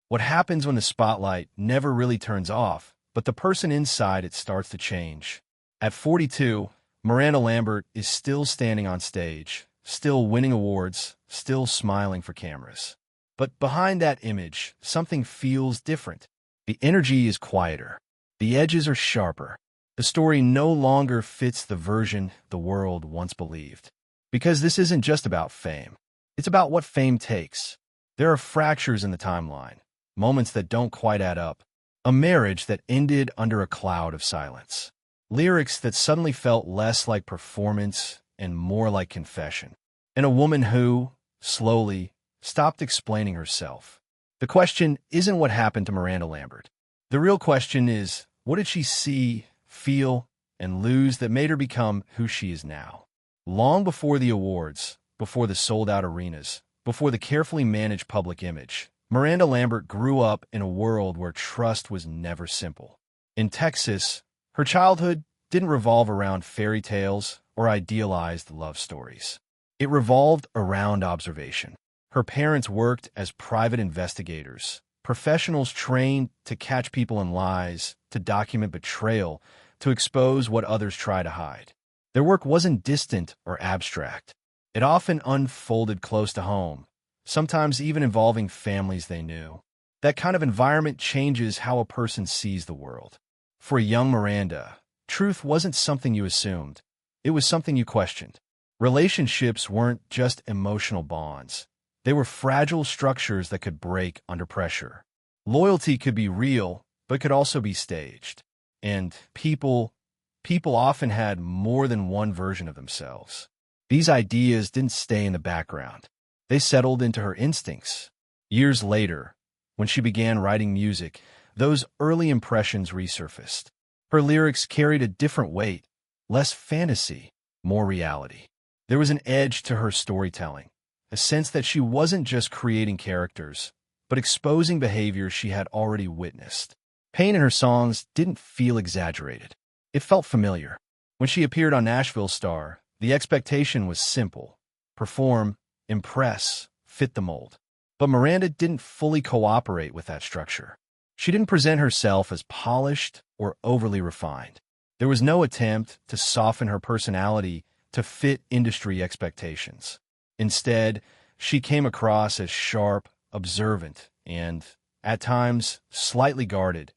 What happens when the spotlight never really turns off, but the person inside it starts to change? At 42, Miranda Lambert is still standing on stage, still winning awards, still smiling for cameras. But behind that image, something feels different. The energy is quieter. The edges are sharper. The story no longer fits the version the world once believed. Because this isn't just about fame. It's about what fame takes. There are fractures in the timeline, moments that don't quite add up, a marriage that ended under a cloud of silence, lyrics that suddenly felt less like performance and more like confession, and a woman who, slowly, stopped explaining herself. The question isn't what happened to Miranda Lambert. The real question is, what did she see, feel, and lose that made her become who she is now? Long before the awards, before the sold-out arenas, before the carefully managed public image, Miranda Lambert grew up in a world where trust was never simple. In Texas, her childhood didn't revolve around fairy tales or idealized love stories. It revolved around observation. Her parents worked as private investigators, professionals trained to catch people in lies, to document betrayal, to expose what others try to hide. Their work wasn't distant or abstract. It often unfolded close to home, sometimes even involving families they knew. That kind of environment changes how a person sees the world. For a young Miranda, truth wasn't something you assumed. It was something you questioned. Relationships weren't just emotional bonds. They were fragile structures that could break under pressure. Loyalty could be real, but could also be staged. And people often had more than one version of themselves. These ideas didn't stay in the background. They settled into her instincts. Years later, when she began writing music, those early impressions resurfaced. Her lyrics carried a different weight, less fantasy, more reality. There was an edge to her storytelling, a sense that she wasn't just creating characters, but exposing behaviors she had already witnessed. Pain in her songs didn't feel exaggerated. It felt familiar. When she appeared on Nashville Star, the expectation was simple: perform, impress, fit the mold. But Miranda didn't fully cooperate with that structure. She didn't present herself as polished or overly refined. There was no attempt to soften her personality to fit industry expectations. Instead, she came across as sharp, observant, and, at times, slightly guarded,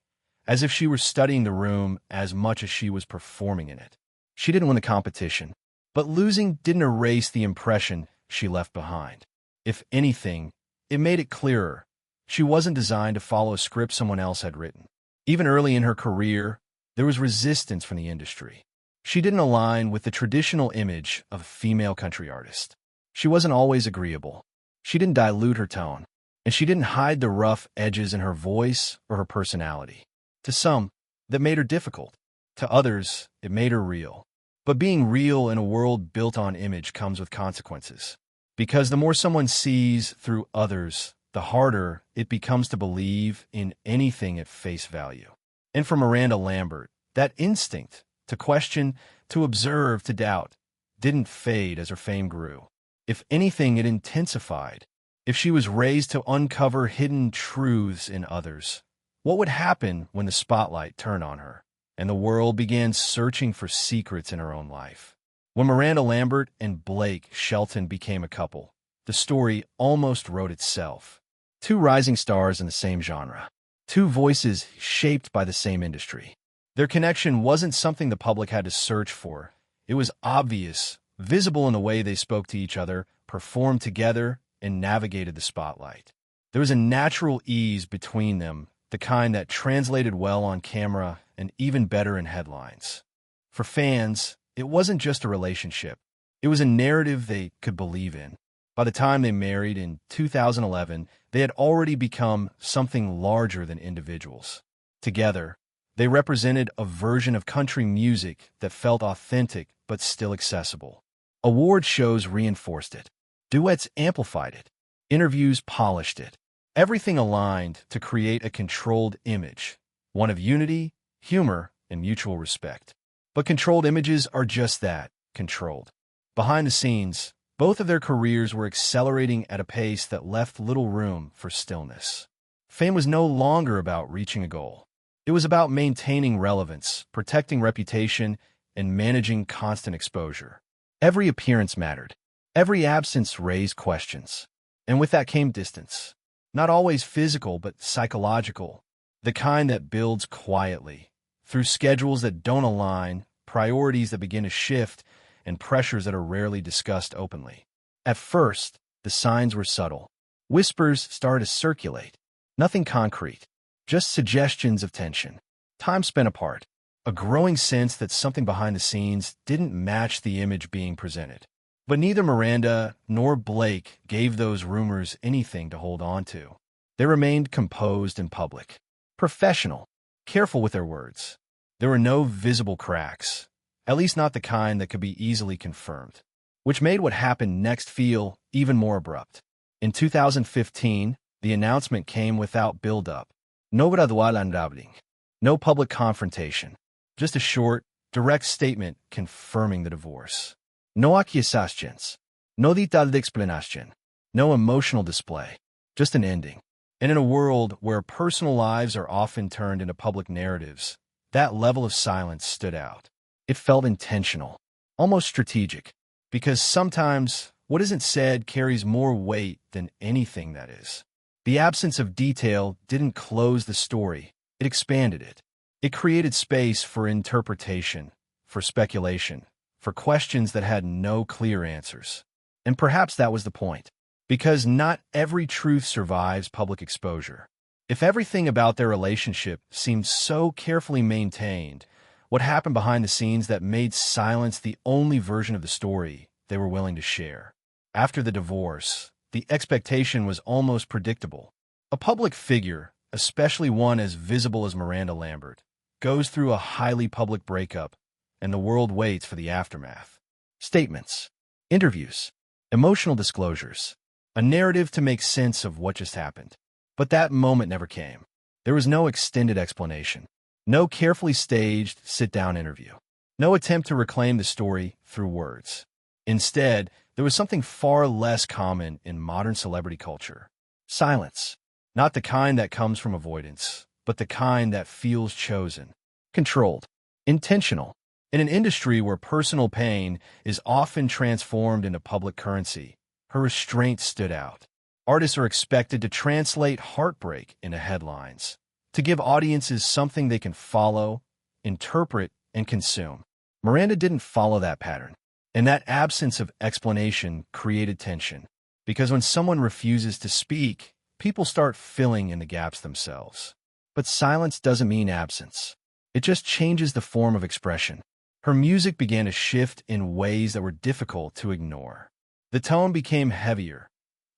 as if she were studying the room as much as she was performing in it. She didn't win the competition, but losing didn't erase the impression she left behind. If anything, it made it clearer. She wasn't designed to follow a script someone else had written. Even early in her career, there was resistance from the industry. She didn't align with the traditional image of a female country artist. She wasn't always agreeable. She didn't dilute her tone, and she didn't hide the rough edges in her voice or her personality. To some, that made her difficult. To others, it made her real. But being real in a world built on image comes with consequences. Because the more someone sees through others, the harder it becomes to believe in anything at face value. And for Miranda Lambert, that instinct to question, to observe, to doubt, didn't fade as her fame grew. If anything, it intensified. If she was raised to uncover hidden truths in others, what would happen when the spotlight turned on her and the world began searching for secrets in her own life? When Miranda Lambert and Blake Shelton became a couple, the story almost wrote itself. Two rising stars in the same genre. Two voices shaped by the same industry. Their connection wasn't something the public had to search for. It was obvious, visible in the way they spoke to each other, performed together, and navigated the spotlight. There was a natural ease between them, the kind that translated well on camera and even better in headlines. For fans, it wasn't just a relationship. It was a narrative they could believe in. By the time they married in 2011, they had already become something larger than individuals. Together, they represented a version of country music that felt authentic but still accessible. Award shows reinforced it. Duets amplified it. Interviews polished it. Everything aligned to create a controlled image, one of unity, humor, and mutual respect. But controlled images are just that, controlled. Behind the scenes, both of their careers were accelerating at a pace that left little room for stillness. Fame was no longer about reaching a goal. It was about maintaining relevance, protecting reputation, and managing constant exposure. Every appearance mattered. Every absence raised questions. And with that came distance. Not always physical, but psychological. The kind that builds quietly, through schedules that don't align, priorities that begin to shift, and pressures that are rarely discussed openly. At first, the signs were subtle. Whispers started to circulate. Nothing concrete, just suggestions of tension. Time spent apart. A growing sense that something behind the scenes didn't match the image being presented. But neither Miranda nor Blake gave those rumors anything to hold on to. They remained composed in public, professional, careful with their words. There were no visible cracks, at least not the kind that could be easily confirmed, which made what happened next feel even more abrupt. In 2015, the announcement came without build-up. No gradual unraveling, no public confrontation, just a short, direct statement confirming the divorce. No accusations, no detailed explanation, no emotional display, just an ending. And in a world where personal lives are often turned into public narratives, that level of silence stood out. It felt intentional, almost strategic, because sometimes what isn't said carries more weight than anything that is. The absence of detail didn't close the story, it expanded it. It created space for interpretation, for speculation, for questions that had no clear answers. And perhaps that was the point, because not every truth survives public exposure. If everything about their relationship seemed so carefully maintained, what happened behind the scenes that made silence the only version of the story they were willing to share? After the divorce, the expectation was almost predictable. A public figure, especially one as visible as Miranda Lambert, goes through a highly public breakup, and the world waits for the aftermath. Statements, interviews, emotional disclosures, a narrative to make sense of what just happened. But that moment never came. There was no extended explanation, no carefully staged sit-down interview, no attempt to reclaim the story through words. Instead, there was something far less common in modern celebrity culture. Silence. Not the kind that comes from avoidance, but the kind that feels chosen, controlled, intentional. In an industry where personal pain is often transformed into public currency, her restraint stood out. Artists are expected to translate heartbreak into headlines, to give audiences something they can follow, interpret, and consume. Miranda didn't follow that pattern, and that absence of explanation created tension, because when someone refuses to speak, people start filling in the gaps themselves. But silence doesn't mean absence. It just changes the form of expression. Her music began to shift in ways that were difficult to ignore. The tone became heavier,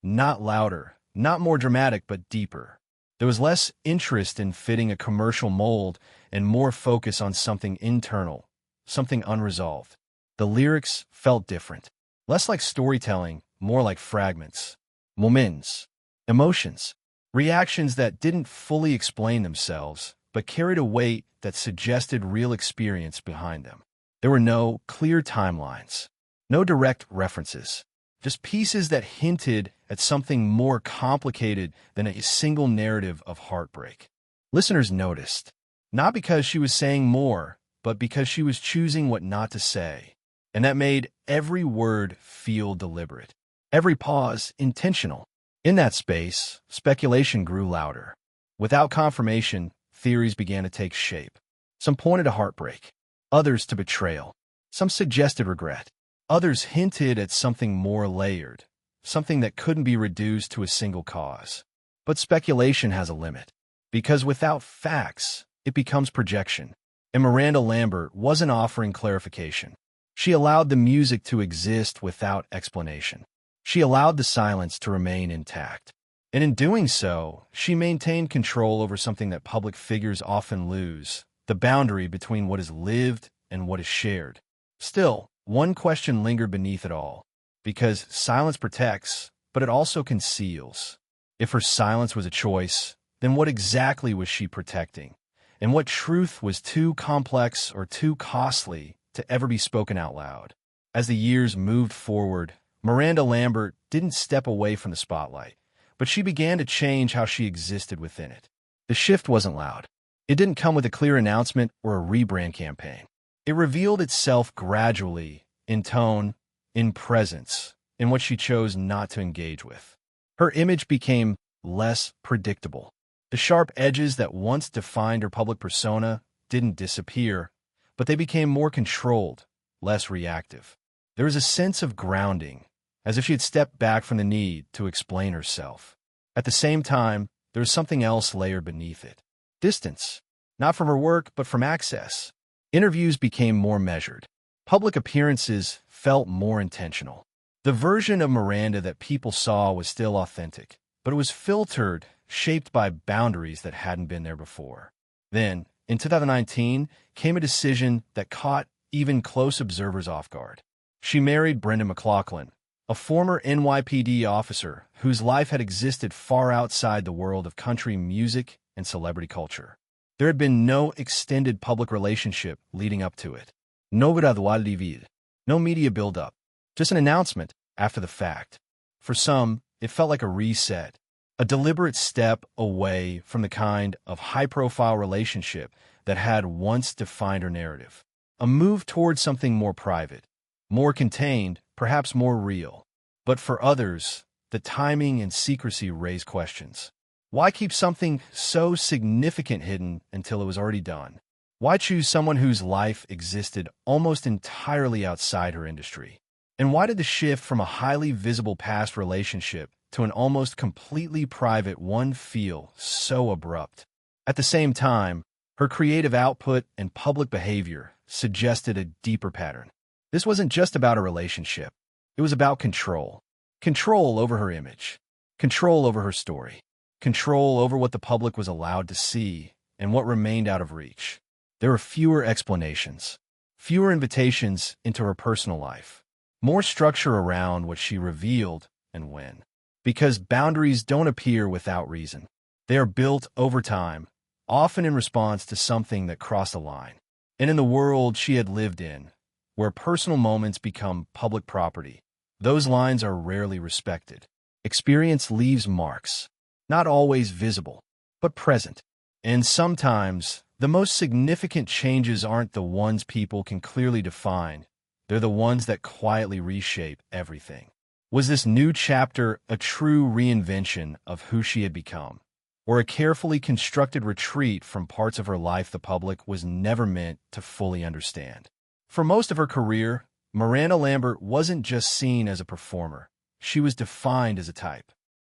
not louder, not more dramatic, but deeper. There was less interest in fitting a commercial mold and more focus on something internal, something unresolved. The lyrics felt different, less like storytelling, more like fragments, moments, emotions, reactions that didn't fully explain themselves, but carried a weight that suggested real experience behind them. There were no clear timelines, no direct references, just pieces that hinted at something more complicated than a single narrative of heartbreak. Listeners noticed, not because she was saying more, but because she was choosing what not to say. And that made every word feel deliberate, every pause intentional. In that space, speculation grew louder. Without confirmation, theories began to take shape. Some pointed to heartbreak, others to betrayal. Some suggested regret. Others hinted at something more layered, something that couldn't be reduced to a single cause. But speculation has a limit, because without facts, it becomes projection. And Miranda Lambert wasn't offering clarification. She allowed the music to exist without explanation. She allowed the silence to remain intact. And in doing so, she maintained control over something that public figures often lose: the boundary between what is lived and what is shared. Still, one question lingered beneath it all, because silence protects, but it also conceals. If her silence was a choice, then what exactly was she protecting? And what truth was too complex or too costly to ever be spoken out loud? As the years moved forward, Miranda Lambert didn't step away from the spotlight, but she began to change how she existed within it. The shift wasn't loud. It didn't come with a clear announcement or a rebrand campaign. It revealed itself gradually, in tone, in presence, in what she chose not to engage with. Her image became less predictable. The sharp edges that once defined her public persona didn't disappear, but they became more controlled, less reactive. There was a sense of grounding, as if she had stepped back from the need to explain herself. At the same time, there was something else layered beneath it. Distance, not from her work, but from access. Interviews became more measured. Public appearances felt more intentional. The version of Miranda that people saw was still authentic, but it was filtered, shaped by boundaries that hadn't been there before. Then, in 2019, came a decision that caught even close observers off guard. She married Brendan McLaughlin, a former NYPD officer whose life had existed far outside the world of country music and celebrity culture. There had been no extended public relationship leading up to it. No gradual de vida. No media build-up. Just an announcement after the fact. For some, it felt like a reset, a deliberate step away from the kind of high-profile relationship that had once defined her narrative. A move towards something more private, more contained, perhaps more real. But for others, the timing and secrecy raised questions. Why keep something so significant hidden until it was already done? Why choose someone whose life existed almost entirely outside her industry? And why did the shift from a highly visible past relationship to an almost completely private one feel so abrupt? At the same time, her creative output and public behavior suggested a deeper pattern. This wasn't just about a relationship. It was about control. Control over her image. Control over her story. Control over what the public was allowed to see and what remained out of reach. There were fewer explanations, fewer invitations into her personal life, more structure around what she revealed and when. Because boundaries don't appear without reason. They are built over time, often in response to something that crossed a line. And in the world she had lived in, where personal moments become public property, those lines are rarely respected. Experience leaves marks, not always visible, but present. And sometimes, the most significant changes aren't the ones people can clearly define. They're the ones that quietly reshape everything. Was this new chapter a true reinvention of who she had become, or a carefully constructed retreat from parts of her life the public was never meant to fully understand? For most of her career, Miranda Lambert wasn't just seen as a performer. She was defined as a type.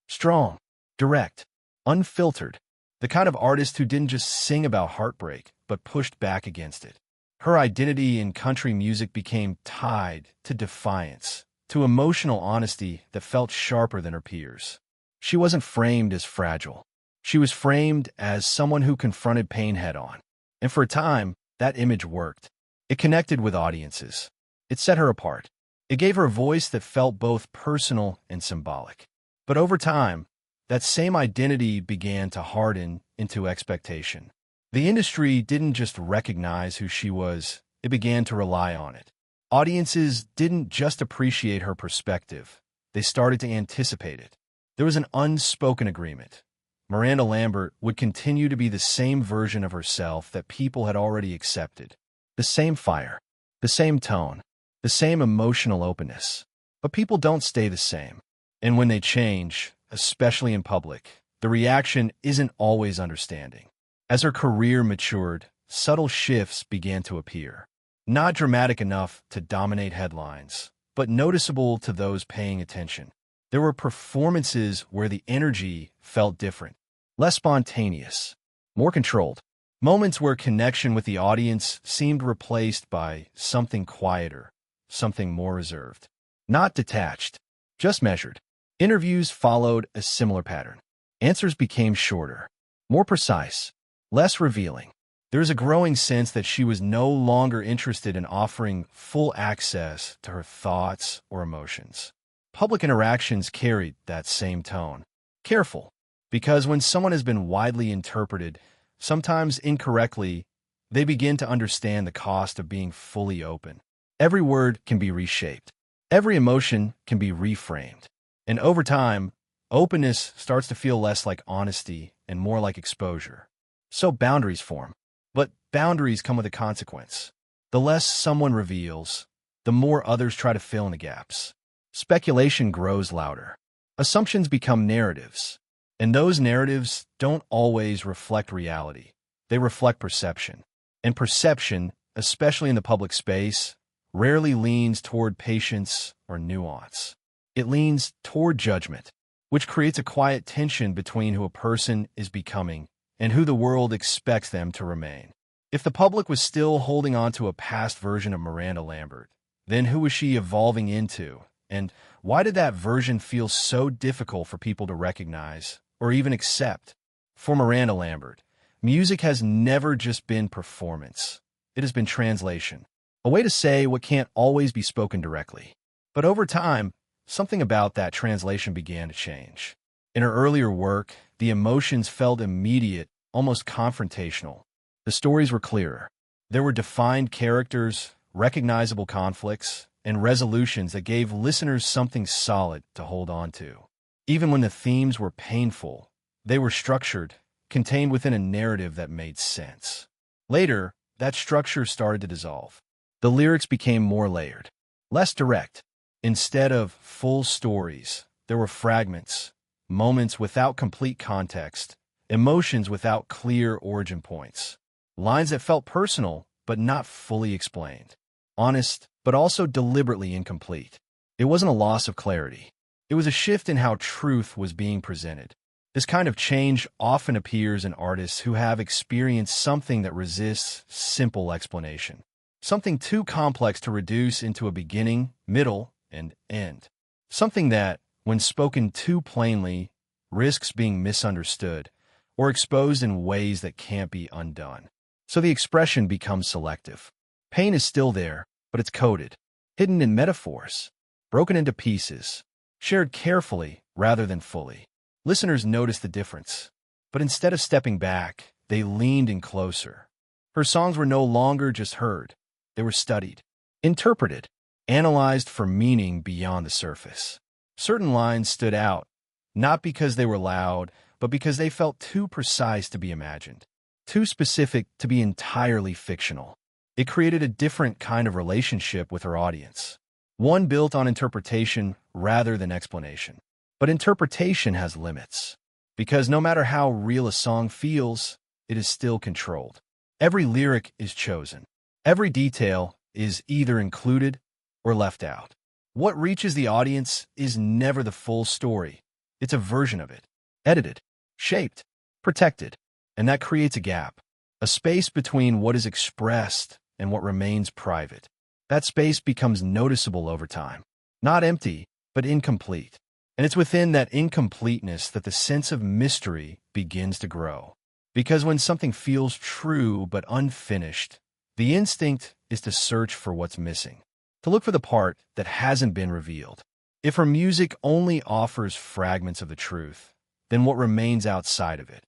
Strong, direct, unfiltered, the kind of artist who didn't just sing about heartbreak, but pushed back against it. Her identity in country music became tied to defiance, to emotional honesty that felt sharper than her peers. She wasn't framed as fragile. She was framed as someone who confronted pain head-on. And for a time, that image worked. It connected with audiences. It set her apart. It gave her a voice that felt both personal and symbolic. But over time, that same identity began to harden into expectation. The industry didn't just recognize who she was, it began to rely on it. Audiences didn't just appreciate her perspective, they started to anticipate it. There was an unspoken agreement. Miranda Lambert would continue to be the same version of herself that people had already accepted. The same fire, the same tone, the same emotional openness. But people don't stay the same. And when they change, especially in public, the reaction isn't always understanding. As her career matured, subtle shifts began to appear. Not dramatic enough to dominate headlines, but noticeable to those paying attention. There were performances where the energy felt different, less spontaneous, more controlled. Moments where connection with the audience seemed replaced by something quieter, something more reserved. Not detached, just measured. Interviews followed a similar pattern. Answers became shorter, more precise, less revealing. There was a growing sense that she was no longer interested in offering full access to her thoughts or emotions. Public interactions carried that same tone. Careful, because when someone has been widely interpreted, sometimes incorrectly, they begin to understand the cost of being fully open. Every word can be reshaped. Every emotion can be reframed. And over time, Openness starts to feel less like honesty and more like exposure. So boundaries form. But boundaries come with a consequence. The less someone reveals, the more others try to fill in the gaps. Speculation grows louder. Assumptions become narratives. And those narratives don't always reflect reality. They reflect perception. And perception, especially in the public space, rarely leans toward patience or nuance. It leans toward judgment, which creates a quiet tension between who a person is becoming and who the world expects them to remain. If the public was still holding on to a past version of Miranda Lambert, then who was she evolving into? And why did that version feel so difficult for people to recognize or even accept? For Miranda Lambert, music has never just been performance. It has been translation, a way to say what can't always be spoken directly. But over time, something about that translation began to change. In her earlier work, the emotions felt immediate, almost confrontational. The stories were clearer. There were defined characters, recognizable conflicts, and resolutions that gave listeners something solid to hold on to. Even when the themes were painful, they were structured, contained within a narrative that made sense. Later, that structure started to dissolve. The lyrics became more layered, less direct. Instead of full stories, there were fragments, moments without complete context, emotions without clear origin points, lines that felt personal but not fully explained, honest but also deliberately incomplete. It wasn't a loss of clarity. It was a shift in how truth was being presented. This kind of change often appears in artists who have experienced something that resists simple explanation, something too complex to reduce into a beginning, middle, and end. Something that, when spoken too plainly, risks being misunderstood or exposed in ways that can't be undone. So the expression becomes selective. Pain is still there, but it's coded, hidden in metaphors, broken into pieces, shared carefully rather than fully. Listeners noticed the difference, but instead of stepping back, they leaned in closer. Her songs were no longer just heard. They were studied, interpreted, analyzed for meaning beyond the surface. Certain lines stood out, not because they were loud, but because they felt too precise to be imagined, too specific to be entirely fictional. It created a different kind of relationship with her audience, one built on interpretation rather than explanation. But interpretation has limits, because no matter how real a song feels, it is still controlled. Every lyric is chosen. Every detail is either included or left out. What reaches the audience is never the full story. It's a version of it, edited, shaped, protected, and that creates a gap, a space between what is expressed and what remains private. That space becomes noticeable over time, not empty, but incomplete. And it's within that incompleteness that the sense of mystery begins to grow. Because when something feels true but unfinished, the instinct is to search for what's missing, to look for the part that hasn't been revealed. If her music only offers fragments of the truth, then what remains outside of it?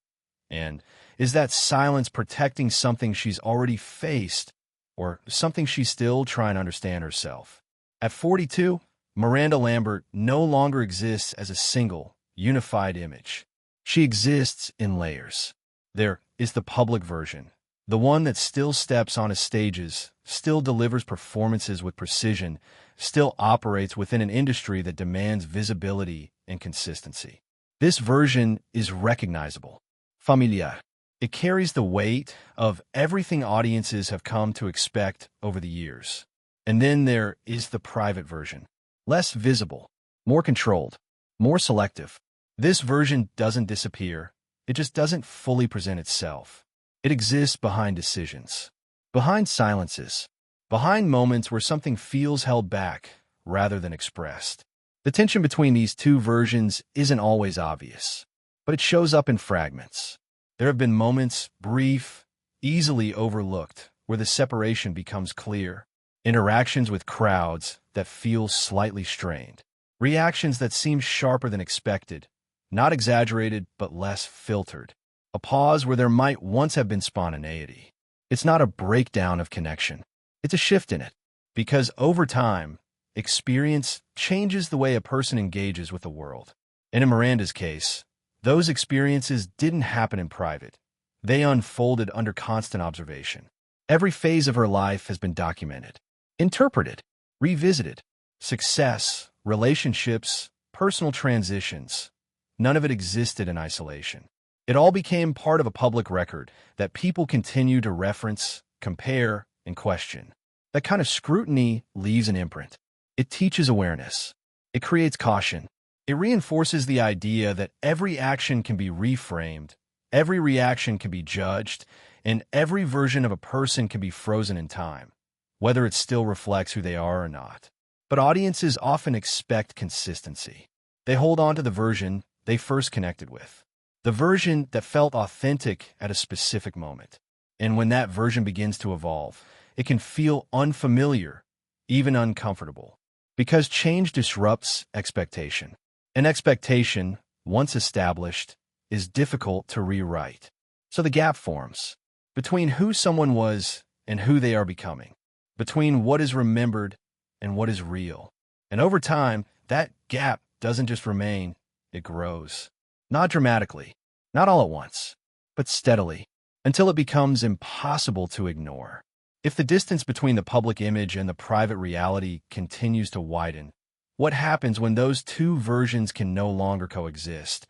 And is that silence protecting something she's already faced, or something she's still trying to understand herself? At 42, Miranda Lambert no longer exists as a single, unified image. She exists in layers. There is the public version, the one that still steps onto stages, still delivers performances with precision, still operates within an industry that demands visibility and consistency. This version is recognizable, familiar. It carries the weight of everything audiences have come to expect over the years. And then there is the private version, less visible, more controlled, more selective. This version doesn't disappear. It just doesn't fully present itself. It exists behind decisions, behind silences, behind moments where something feels held back rather than expressed. The tension between these two versions isn't always obvious, but it shows up in fragments. There have been moments, brief, easily overlooked, where the separation becomes clear. Interactions with crowds that feel slightly strained. Reactions that seem sharper than expected, not exaggerated but less filtered. A pause where there might once have been spontaneity. It's not a breakdown of connection. It's a shift in it. Because over time, experience changes the way a person engages with the world. And in Miranda's case, those experiences didn't happen in private. They unfolded under constant observation. Every phase of her life has been documented, interpreted, revisited. Success, relationships, personal transitions. None of it existed in isolation. It all became part of a public record that people continue to reference, compare, and question. That kind of scrutiny leaves an imprint. It teaches awareness. It creates caution. It reinforces the idea that every action can be reframed, every reaction can be judged, and every version of a person can be frozen in time, whether it still reflects who they are or not. But audiences often expect consistency. They hold on to the version they first connected with, the version that felt authentic at a specific moment. And when that version begins to evolve, it can feel unfamiliar, even uncomfortable, because change disrupts expectation. An expectation, once established, is difficult to rewrite. So the gap forms between who someone was and who they are becoming, between what is remembered and what is real. And over time, that gap doesn't just remain, it grows. Not dramatically, not all at once, but steadily, until it becomes impossible to ignore. If the distance between the public image and the private reality continues to widen, what happens when those two versions can no longer coexist?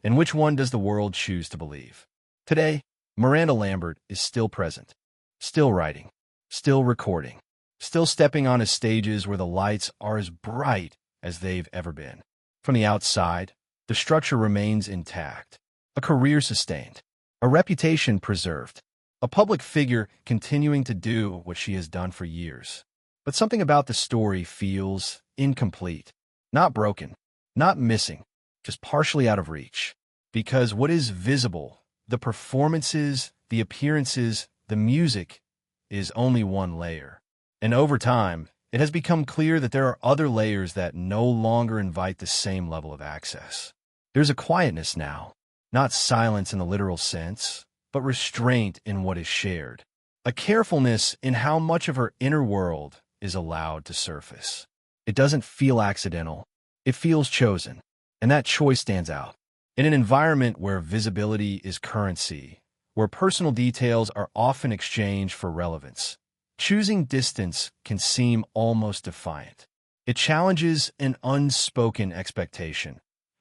And which one does the world choose to believe? Today, Miranda Lambert is still present, still writing, still recording, still stepping on stages where the lights are as bright as they've ever been. From the outside, the structure remains intact, a career sustained, a reputation preserved, a public figure continuing to do what she has done for years. But something about the story feels incomplete, not broken, not missing, just partially out of reach. Because what is visible, the performances, the appearances, the music, is only one layer. And over time, it has become clear that there are other layers that no longer invite the same level of access. There's a quietness now, not silence in the literal sense, but restraint in what is shared. A carefulness in how much of her inner world is allowed to surface. It doesn't feel accidental. It feels chosen. And that choice stands out. In an environment where visibility is currency, where personal details are often exchanged for relevance, choosing distance can seem almost defiant. It challenges an unspoken expectation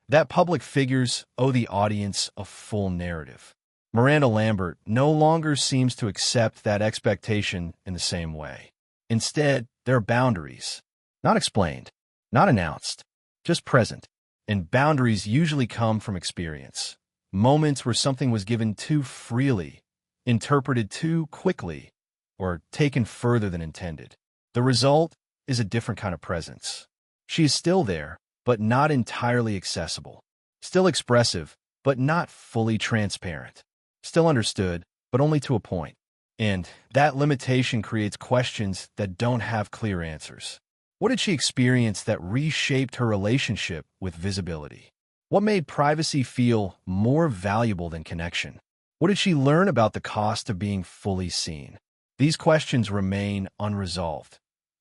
that public figures owe the audience a full narrative. Miranda Lambert no longer seems to accept that expectation in the same way. Instead, there are boundaries, not explained, not announced, just present. And boundaries usually come from experience, moments where something was given too freely, interpreted too quickly, or taken further than intended. The result is a different kind of presence. She is still there, but not entirely accessible. Still expressive, but not fully transparent. Still understood, but only to a point. And that limitation creates questions that don't have clear answers. What did she experience that reshaped her relationship with visibility? What made privacy feel more valuable than connection? What did she learn about the cost of being fully seen? These questions remain unresolved,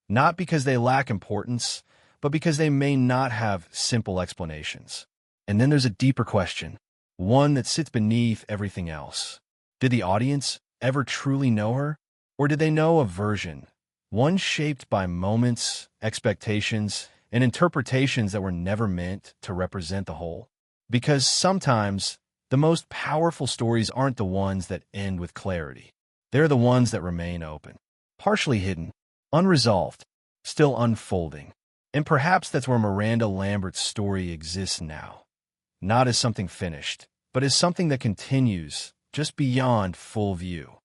not because they lack importance, but because they may not have simple explanations. And then there's a deeper question, one that sits beneath everything else. Did the audience ever truly know her? Or did they know a version, one shaped by moments, expectations, and interpretations that were never meant to represent the whole? Because sometimes the most powerful stories aren't the ones that end with clarity. They're the ones that remain open, partially hidden, unresolved, still unfolding. And perhaps that's where Miranda Lambert's story exists now. Not as something finished, but as something that continues just beyond full view.